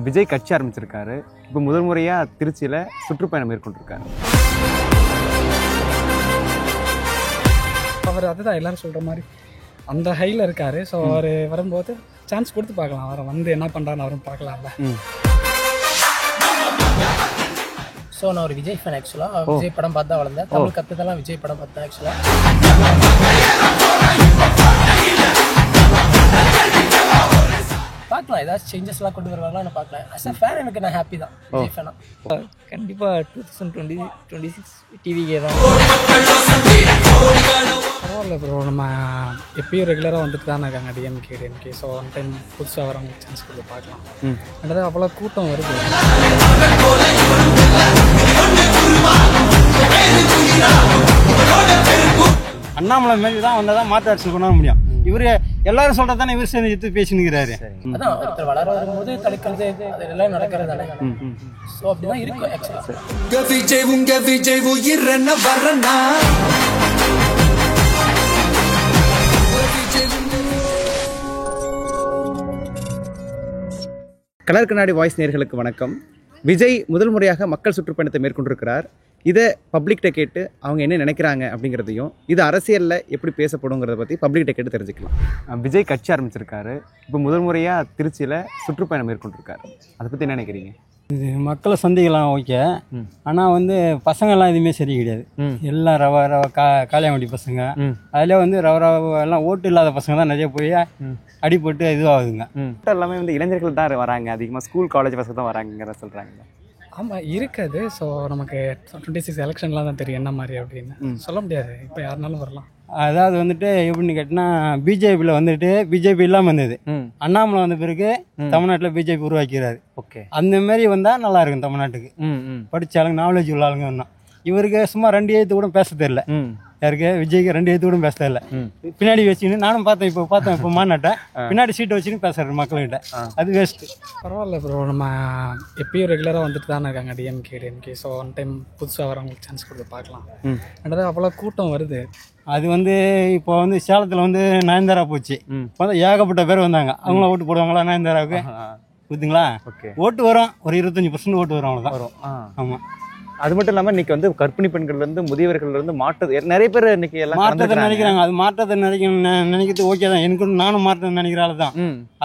விஜய் கட்சி ஆரம்பிச்சிருக்காரு. இப்போ முதல் முறையாக திருச்சியில் சுற்றுப்பயணம் மேற்கொண்டிருக்காரு. அவர் அதுதான் எல்லாரும் சொல்கிற மாதிரி அந்த ஹையில் இருக்கார். ஸோ அவர் வரும்போது சான்ஸ் கொடுத்து பார்க்கலாம். அவரை வந்து என்ன பண்ணுறான்னு அவரும் பார்க்கலாம்ல. ஸோ நான் ஒரு விஜய் ஃபேன் ஆக்சுவலாக. விஜய் படம் பார்த்து தான் வளர்ந்தேன். தமிழ் கற்றுதெல்லாம் விஜய் படம் பார்த்தேன் ஆக்சுவலாக. பார்க்கலாம் ஏதாச்சும் சேஞ்சஸ்லாம் கொண்டு வருவாங்களான்னு பார்க்கலாம். அஸ் அ ஃபேன் எனக்கு நான் ஹாப்பி தான் விஜய் ஃபேனாக. கண்டிப்பாக 2026 டிவிக்கே தான். பரவாயில்ல ப்ரோ, நம்ம எப்பயும் ரெகுலராக வந்துட்டு தானே இருக்காங்க டிஎம்கே. ஸோ ஒன் டைம் புதுசாக வரவங்களுக்கு சான்ஸ் கொடுத்து பார்க்கலாம். ரெண்டாவது அவ்வளோ கூட்டம் வருது. அண்ணாமலை மாரி தான் வந்தால் தான் மாற்று அரசியல் கொண்டாட முடியும். இவர் எல்லாரும் சொல்கிறது தானே இவர் சேர்ந்து எடுத்து பேசினுக்கிறாரு. அதான் ஒருத்தர் வளர வரும்போது தடுக்கிறது அதெல்லாம் நடக்கிறது தானே. ஸோ அப்படிதான் இருக்கும் ஆக்சுவலாக. விஜய் உயிரன வரனா கலர் கண்ணாடி வாய்ஸ் நேயர்களுக்கு வணக்கம். விஜய் முதல் முறையாக மக்கள் சுற்றுப்பயணத்தை மேற்கொண்டிருக்கிறார். இதை பப்ளிக்கிட்ட கேட்டு அவங்க என்ன நினைக்கிறாங்க அப்படிங்கிறதையும் இது அரசியலில் எப்படி பேசப்படுங்கிறத பற்றி பப்ளிக்கிட்ட கேட்டு தெரிஞ்சுக்கலாம். விஜய் கட்சி ஆரம்பிச்சிருக்காரு. இப்போ முதல் முறையாக திருச்சியில் சுற்றுப்பயணம் மேற்கொண்டிருக்காரு. அதை பற்றி என்ன நினைக்கிறீங்க? இது மக்களை சந்திக்கலாம் ஓகே, ஆனால் வந்து பசங்கள்லாம் எதுவுமே சரி கிடையாது. எல்லாம் ரவ காளியாங்குடி பசங்க, அதில் வந்து ரவ எல்லாம் ஓட்டு இல்லாத பசங்க தான் நிறைய போய் அடிபட்டு இதுவாகுதுங்க. எல்லாமே வந்து இளைஞர்கள் தான் வராங்க, அதிகமாக ஸ்கூல் காலேஜ் பசங்க தான் வராங்கிற சொல்கிறாங்க. ஆமாம் இருக்குது. ஸோ நமக்கு 26 எலெக்ஷன்லாம் தான் தெரியும் என்ன மாதிரி அப்படின்னு சொல்ல முடியாது. இப்போ யாருனாலும் வரலாம். அதாவது வந்துட்டு எப்படின்னு கேட்டினா பிஜேபியில் வந்துட்டு பிஜேபி இல்லாமல் இருந்தது. அண்ணாமலை வந்த பிறகு தமிழ்நாட்டில் பிஜேபி உருவாக்கிறாரு. ஓகே, அந்த மாதிரி வந்தால் நல்லா இருக்கும் தமிழ்நாட்டுக்கு. படித்த ஆளுங்க, நாலேஜ் உள்ள ஆளுங்க வேணும். இவருக்கு சும்மா 2 எழுத்து கூட பேச தெரியல. யாருக்கு? விஜய்க்கு 2 எழுத்து கூட பேச தெரியல. பின்னாடி வச்சுன்னு நானும் பார்த்தேன். இப்போ மாநாட்டை பின்னாடி சீட்டை வச்சுன்னு பேசுறாரு மக்கள்கிட்ட. அது வேஸ்ட்டு. பரவாயில்ல ப்ரோ, நம்ம எப்பயும் ரெகுலராக வந்துட்டு தானே இருக்காங்க டிஎம்கே. ஸோ ஒன் டைம் புதுசாக வரவங்களுக்கு சான்ஸ் கொடுத்து பார்க்கலாம். ரெண்டாவது அவ்வளோ கூட்டம் வருது. அது வந்து இப்போ வந்து சேலத்தில் வந்து நயன்தாரா போச்சு. இப்போ வந்து ஏகப்பட்ட பேர் வந்தாங்க. அவங்கள ஓட்டு போடுவாங்களா நயன்தாராவுக்கு? புரியுதுங்களா? ஓட்டு வரும், ஒரு 25% ஓட்டு வரும், அவ்வளோதான் வரும். ஆமாம். அது மட்டும் இல்லாமல் இன்னைக்கு வந்து கர்ப்பிணி பெண்கள்லேருந்து முதியவர்கள்லேருந்து நிறைய பேர் இன்னைக்கு எல்லாம் மாற்றத்தை நினைக்கிறாங்க. அது மாற்றத்தை நினைக்கிறது ஓகே தான். எனக்கு நானும் மாற்றத்தை நினைக்கிறாள் தான்.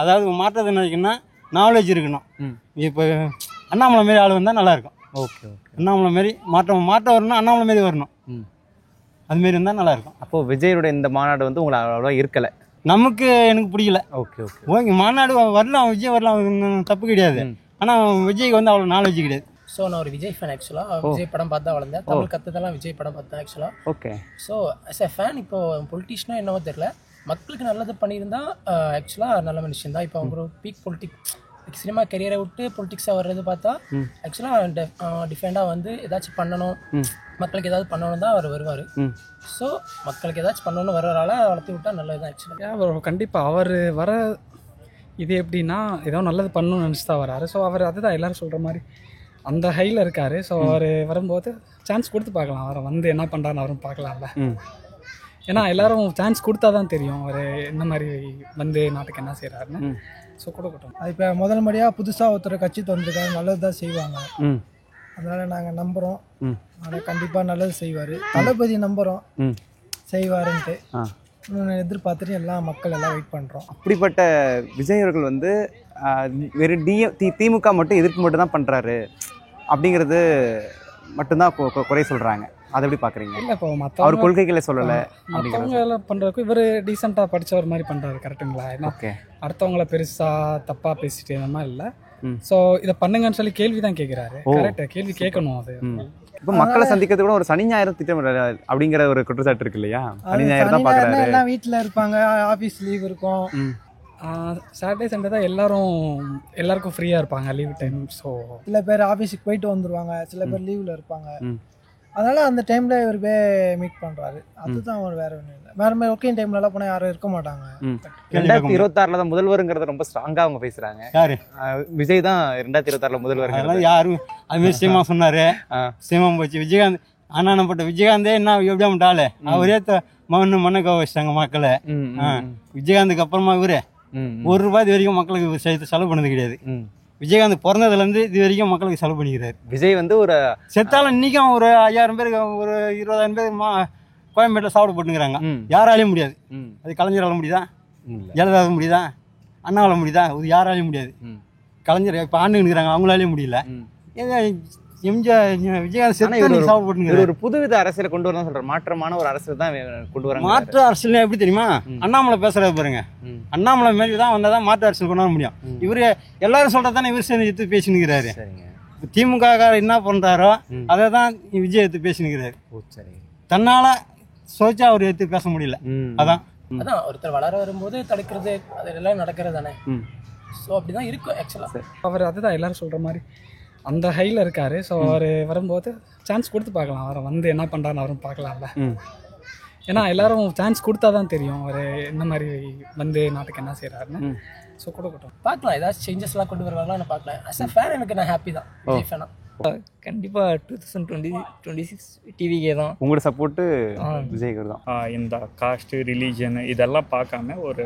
அதாவது மாற்றத்தை நினைக்கணும்னா நாலேஜ் இருக்கணும். இப்போ அண்ணாமலை மாரி ஆள் வந்தால் நல்லா இருக்கும். ஓகே, அண்ணாமலை மாரி மாற்றம் வரணும், அண்ணாமலை மாரி வரணும். அதுமாரி இருந்தால் நல்லா இருக்கும். அப்போது விஜயோட இந்த மாநாடு வந்து உங்களை அவ்வளோவா இருக்கலை? நமக்கு எனக்கு பிடிக்கல. ஓகே, மாநாடு வரலாம், விஜய் வரலாம், தப்பு கிடையாது. ஆனால் விஜய்க்கு வந்து அவ்வளோ நாலேஜ் கிடையாது. ஸோ நான் ஒரு விஜய் ஃபேன் ஆக்சுவலாக. விஜய் படம் பார்த்து தான் வளர்ந்தேன். தமிழ் கற்றுதெல்லாம் விஜய் படம் பார்த்தேன் ஆக்சுவலாக. Okay. So as a fan இப்போ பொலிட்டிஷனோ என்னவோ தெரியல, மக்களுக்கு நல்லது பண்ணியிருந்தா ஆக்சுவலாக நல்ல மனுஷன் தான். இப்போ அவங்க ஒரு பீக் சினிமா கெரியரை விட்டு பொலிட்டிக்ஸாக வர்றது பார்த்தா ஆக்சுவலாக டிஃபரெண்டாக வந்து ஏதாச்சும் பண்ணணும், மக்களுக்கு ஏதாவது பண்ணணும் தான் அவர் வருவார். ஸோ மக்களுக்கு ஏதாச்சும் பண்ணணும்னு வர்றதால வளர்த்து விட்டா நல்லது தான் ஆக்சுவலாக. ஏன் கண்டிப்பாக அவர் வர இது எப்படின்னா ஏதோ நல்லது பண்ணணும்னு நினச்சி தான் வராரு. ஸோ அவர் அதுதான் எல்லாரும் சொல்கிற மாதிரி அந்த ஹையில் இருக்கார். ஸோ அவர் வரும்போது சான்ஸ் கொடுத்து பார்க்கலாம். அவரை வந்து என்ன பண்ணுறான்னு அவரும் பார்க்கலாம்ல. ஏன்னா எல்லாரும் சான்ஸ் கொடுத்தா தான் தெரியும் அவர் என்ன மாதிரி வந்து நாட்டுக்கு என்ன செய்கிறாருன்னு. ஸோ கொடுக்கட்டும். அது இப்போ முதல் முறையாக புதுசாக ஒருத்தர் கட்சி திறந்துருக்காரு, நல்லது தான் செய்வாங்க. அதனால் நாங்கள் நம்புகிறோம். ஆனால் கண்டிப்பாக நல்லது செய்வார். தளபதி நம்புகிறோம் செய்வாருன்ட்டு எதிர்பார்த்துட்டு எல்லா மக்கள் எல்லாம் வெயிட் பண்ணுறோம். அப்படிப்பட்ட விஜய் அவர்கள் வந்து வெறும் திமுக மட்டும் எதிர்ப்பு மட்டும் தான் பண்ணுறாரு அப்படிங்கிறது மட்டும்தான் குறை சொல்கிறாங்க. அதை எப்படி பார்க்குறீங்க? இல்லை, இப்போ அவர் கொள்கைகளை சொல்லலை, மற்றவங்க எல்லாம் பண்ணுறதுக்கு இவர் டீசெண்டாக படித்தவர் மாதிரி பண்ணுறாரு. கரெக்டுங்களா? ஏன்னா அடுத்தவங்கள பெருசாக தப்பாக பேசிட்டு இந்த மாதிரி இல்லை. ஸோ இதை பண்ணுங்கன்னு சொல்லி கேள்வி தான் கேட்குறாரு. கரெக்ட், கேள்வி கேட்கணும். அது இப்போ மக்களை சந்திக்கிறது கூட ஒரு சனி ஞாயிறு திட்டமிடல அப்படிங்கிற ஒரு குற்றச்சாட்டு இருக்கு இல்லையா? சனி ஞாயிறு தான் பார்க்குறாரு. எல்லாம் வீட்டில் இருப்பாங்க, ஆஃபீஸ் லீவ் இருக்கும். சாட்டர்டே சண்டே தான் எல்லாருக்கும் ஃப்ரீயாக இருப்பாங்க, லீவ் டைம். ஸோ சில பேர் ஆஃபீஸுக்கு போயிட்டு வந்துடுவாங்க, சில பேர் லீவில் இருப்பாங்க. அதனால் அந்த டைமில் இவர் மீட் பண்ணுறாரு. அதுதான் அவர் வேறு ஒன்றும் இல்லை. வேறு மாதிரி ஒர்க்கிங் டைம்லலாம் போனால் யாரும் இருக்க மாட்டாங்க. 2026 தான் முதல்வருங்கிறத ரொம்ப ஸ்ட்ராங்காக அவங்க பேசுகிறாங்க. யாரு? விஜய் தான் 2026 முதல்வர். யாரும் அதுமாரி சீமா சொன்னார். சீமா போச்சு. விஜயகாந்த் அண்ணானப்பட்ட விஜயகாந்தே என்ன எப்படியா விட்டாலே அவரே மண்ணுக்க வச்சிட்டாங்க மக்களை. விஜயகாந்துக்கு அப்புறமா இவரே ₹1 இது வரைக்கும் மக்களுக்கு செலவு பண்ணது கிடையாது. விஜயகாந்த் பிறந்ததுலேருந்து இது வரைக்கும் மக்களுக்கு செலவு பண்ணிக்கிறாரு. விஜய் வந்து ஒரு செத்தாலும் இன்றைக்கும் ஒரு 5000 பேருக்கு ஒரு 20,000 பேர் கோயம்பேட்டில் சாப்பிட போட்டுங்கிறாங்க. யாராலையும் முடியாது. அது கலைஞரால முடியுதா? ஜெயலலிதா முடியுதா? அண்ணாவால முடியுதா? இது யாராலையும் முடியாது. கலைஞர் இப்போ ஆண்டுங்கிறாங்க, அவங்களாலையும் முடியல. எம்ஜிஆர் விஜயகாந்த் செத்து சாப்பிட போட்டுங்கிறாரு. ஒரு புதுவித அரசியலை கொண்டு வரணும் சொல்ற மாற்றமான ஒரு அரசியல் தான் கொண்டு வராங்க. மாற்று அரசியல் எப்படி தெரியுமா? அண்ணாமலை பேசுறது பாருங்க. அண்ணாமலை மாரி தான் வந்தால் தான் மாற்று அரசியல் கொண்டு வர முடியும். இவரு எல்லாரும் சொல்றதானே இவர் சேர்ந்து எடுத்து பேசினுக்கிறாரு. திமுக என்ன பண்றாரோ அதை தான் விஜய் எடுத்து பேசினுக்கிறாரு. தன்னால சோச்சா அவர் எடுத்து பேச முடியல. அதான் ஒருத்தர் வளர வரும்போது தடுக்கிறது அதெல்லாம் நடக்கிறது தானே. ஸோ அப்படிதான் இருக்கும் ஆக்சுவலாக. அவர் அதுதான் எல்லாரும் சொல்கிற மாதிரி அந்த ஹையில் இருக்கார். ஸோ அவர் வரும்போது சான்ஸ் கொடுத்து பார்க்கலாம். அவரை வந்து என்ன பண்ணுறான்னு அவரும் பார்க்கலாம்ல. ஏன்னா எல்லாரும் சான்ஸ் கொடுத்தா தான் தெரியும் அவர் என்ன மாதிரி வந்து நாட்டுக்கு என்ன செய்கிறாருன்னு. ஸோ கொடுக்கட்டும், பார்க்கலாம். ஏதாச்சும் சேஞ்சஸ்லாம் கொண்டு வருவாங்களாம் நான் பார்க்கலாம். அஸ் அ ஃபேன் எனக்கு நான் ஹாப்பி தான். விஜய் ஃபேனா கண்டிப்பாக 2026 டிவிக்கே தான். உங்களோட சப்போர்ட்டு விஜய்க்கு தான். இந்த காஸ்ட்டு ரிலீஜன் இதெல்லாம் பார்க்காம ஒரு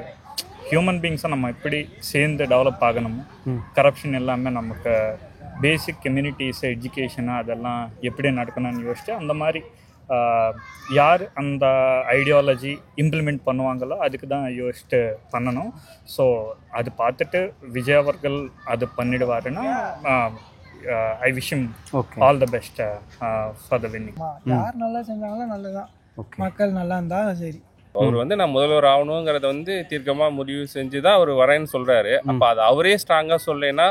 ஹியூமன் பீங்ஸாக நம்ம எப்படி சேர்ந்து டெவலப் ஆகணும். கரப்ஷன் எல்லாமே நமக்கு பேசிக் கம்யூனிட்டிஸ் எஜுகேஷனு அதெல்லாம் எப்படி நடக்கணும்னு யோசிச்சு அந்த மாதிரி யார் அந்த ஐடியாலஜி இம்ப்ளிமெண்ட் பண்ணுவாங்களோ அதுக்கு தான் யோசிச்சுட்டு பண்ணணும். ஸோ அது பார்த்துட்டு விஜய் அவர்கள் அது பண்ணிடுவாருன்னா I wish him all the best for the winning. யார் நல்லா செஞ்சாங்களோ நல்லதான், மக்கள் நல்லா இருந்தா சரி. அவர் வந்து நான் முதல்வர் ஆகணுங்கிறத வந்து தீர்க்கமாக முடிவு செஞ்சு தான் அவர் வரேன்னு சொல்கிறாரு. அப்போ அது அவரே ஸ்ட்ராங்காக சொல்லேன்னா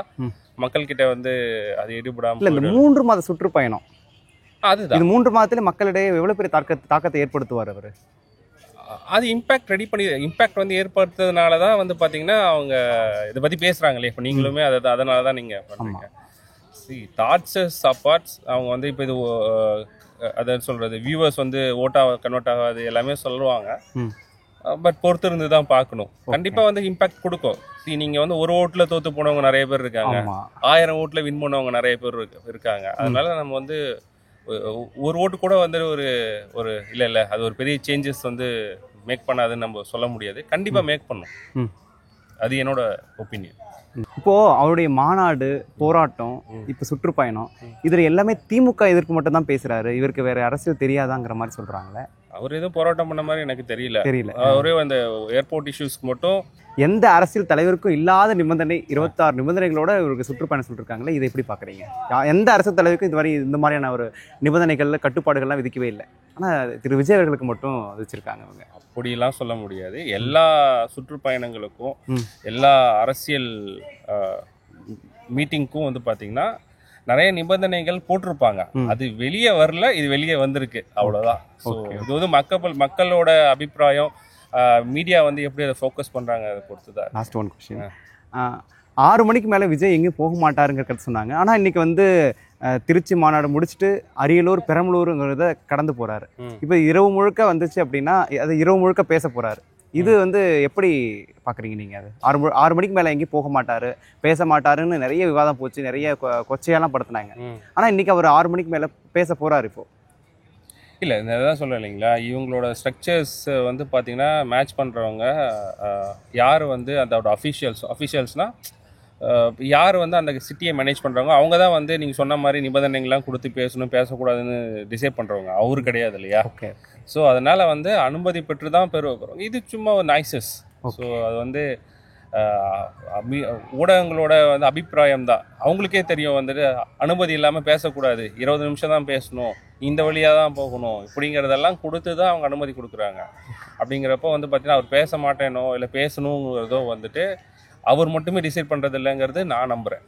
மக்கள்கிட்ட வந்து அது ஈடுபடாமல் இல்லை. இந்த 3 மாத சுற்றுப்பயணம் அதுதான். இது 3 மாதத்துல மக்களிடையே எவ்வளோ பெரிய தாக்கத்தை ஏற்படுத்துவார் அவர்? அது இம்பேக்ட் வந்து ஏற்படுத்துறதுனால தான் வந்து பார்த்தீங்கன்னா அவங்க இதை பற்றி பேசுகிறாங்களே. இப்போ நீங்களுமே அதனால தான் நீங்கள் பண்ணுறீங்க. தாட்ஸஸ் அப்பார்ட்ஸ் அவங்க வந்து இப்போ இது அதை சொல்கிறது வியூவர்ஸ் வந்து ஓட்டாக கன்வெர்ட் ஆகாது எல்லாமே சொல்லுவாங்க. பட் பொறுத்து இருந்து தான் பார்க்கணும். கண்டிப்பாக வந்து இம்பாக்ட் கொடுக்கும். நீங்கள் வந்து ஒரு ஓட்டில் தோற்று போனவங்க நிறைய பேர் இருக்காங்க, 1000 ஓட்டில் வின் பண்ணவங்க நிறைய பேர் இருக்காங்க. அதனால நம்ம வந்து ஒரு ஓட்டு கூட வந்து ஒரு இல்லை அது ஒரு பெரிய சேஞ்சஸ் வந்து மேக் பண்ணாதுன்னு நம்ம சொல்ல முடியாது. கண்டிப்பாக மேக் பண்ணும். அது என்னோட ஒப்பீனியன். இப்போது அவருடைய மாநாடு, போராட்டம், இப்போ சுற்றுப்பயணம் இதில் எல்லாமே திமுக எதிர்ப்பு மட்டும் தான் பேசுகிறாரு. இவருக்கு வேறு அரசியல் தெரியாதாங்கிற மாதிரி சொல்கிறாங்களே. அவர் எதுவும் போராட்டம் பண்ண மாதிரி எனக்கு தெரியல. அவரே அந்த ஏர்போர்ட் இஷ்யூஸ்க்கு மட்டும் எந்த அரசியல் தலைவருக்கும் இல்லாத நிபந்தனை 26 நிபந்தனைகளோட இவருக்கு சுற்றுப்பயணம் சொல்லியிருக்காங்களே. இதை எப்படி பார்க்குறீங்க? எந்த அரசியல் தலைவருக்கும் இதுவரை இந்த மாதிரியான ஒரு நிபந்தனைகள் கட்டுப்பாடுகள்லாம் விதிக்கவே இல்லை. ஆனால் திரு விஜய் அவர்களுக்கு மட்டும் வச்சுருக்காங்க. அவங்க அப்படிலாம் சொல்ல முடியாது. எல்லா சுற்றுப்பயணங்களுக்கும் எல்லா அரசியல் மீட்டிங்க்கும் வந்து பார்த்தீங்கன்னா நிறைய நிபந்தனைகள் போட்டிருப்பாங்க. அது வெளியே வரல, இது வெளியே வந்திருக்கு, அவ்வளோதான். ஸோ இது வந்து மக்களோட அபிப்பிராயம். மீடியா வந்து எப்படி அதை ஃபோக்கஸ் பண்ணுறாங்க அதை பொறுத்து தான். Last one question. 6 மணிக்கு மேலே விஜய் எங்கேயும் போக மாட்டாருங்கிற கருத்து சொன்னாங்க. ஆனால் இன்றைக்கி வந்து திருச்சி மாநாடு முடிச்சுட்டு அரியலூர், பெரம்பலூருங்கிறத கடந்து போகிறாரு. இப்போ இரவு முழுக்க வந்துச்சு அப்படின்னா அது இரவு முழுக்க பேச போகிறாரு. இது வந்து எப்படி பார்க்குறீங்க நீங்கள்? அது 6 மணிக்கு மேலே எங்கேயும் போக மாட்டார், பேச மாட்டாருன்னு நிறைய விவாதம் போச்சு, நிறைய கொச்சையெல்லாம் படுத்தினாங்க. ஆனால் இன்றைக்கி அவர் 6 மணிக்கு மேலே பேச போகிறார். இப்போது இல்லை, இதான் சொல்ல இல்லைங்களா, இவங்களோட ஸ்ட்ரக்சர்ஸ் வந்து பார்த்திங்கன்னா மேட்ச் பண்ணுறவங்க யார் வந்து அதோட அஃபிஷியல்ஸ்னால் யார் வந்து அந்த சிட்டியை மேனேஜ் பண்ணுறாங்க அவங்க தான் வந்து நீங்கள் சொன்ன மாதிரி நிபந்தனைகள்லாம் கொடுத்து பேசணும் பேசக்கூடாதுன்னு டிசைட் பண்ணுறவங்க. அவரு கிடையாது இல்லையா? ஓகே. ஸோ அதனால் வந்து அனுமதி பெற்று தான் பெறுவாங்க. இது சும்மா ஒரு நாய்ஸஸ். ஸோ அது வந்து ஊடகங்களோட வந்து அபிப்பிராயம் தான். அவங்களுக்கே தெரியும் வந்துட்டு அனுமதி இல்லாமல் பேசக்கூடாது, 20 நிமிஷம் தான் பேசணும், இந்த வழியாக தான் போகணும், இப்படிங்கிறதெல்லாம் கொடுத்து தான் அவங்க அனுமதி கொடுக்குறாங்க. அப்படிங்கிறப்போ வந்து பார்த்தீங்கன்னா அவர் பேச மாட்டேனோ இல்லை பேசணுங்கிறதோ வந்துட்டு அவர் மட்டுமே டிசைட் பண்ணுறது இல்லைங்கிறது நான் நம்புகிறேன்.